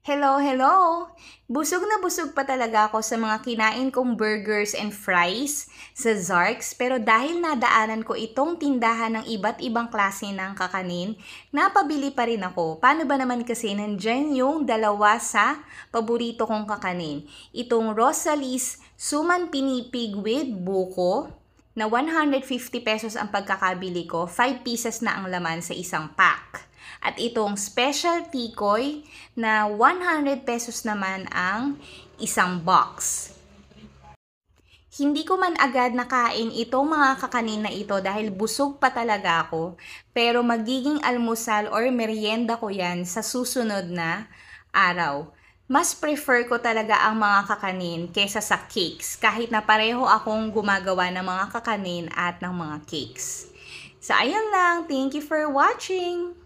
Hello, hello! Busog na busog pa talaga ako sa mga kinain kong burgers and fries sa Zarks, pero dahil nadaanan ko itong tindahan ng iba't ibang klase ng kakanin, napabili pa rin ako. Paano ba naman kasi nandyan yung dalawa sa paborito kong kakanin? Itong Rosalie's Suman Pinipig with Buko na 150 pesos ang pagkakabili ko, 5 pieces na ang laman sa isang pack. At itong special tikoy na 100 pesos naman ang isang box. Hindi ko man agad nakain itong mga kakanin na ito dahil busog pa talaga ako, pero magiging almusal or merienda ko yan sa susunod na araw. Mas prefer ko talaga ang mga kakanin kesa sa cakes, kahit na pareho akong gumagawa ng mga kakanin at ng mga cakes. So ayun lang, thank you for watching!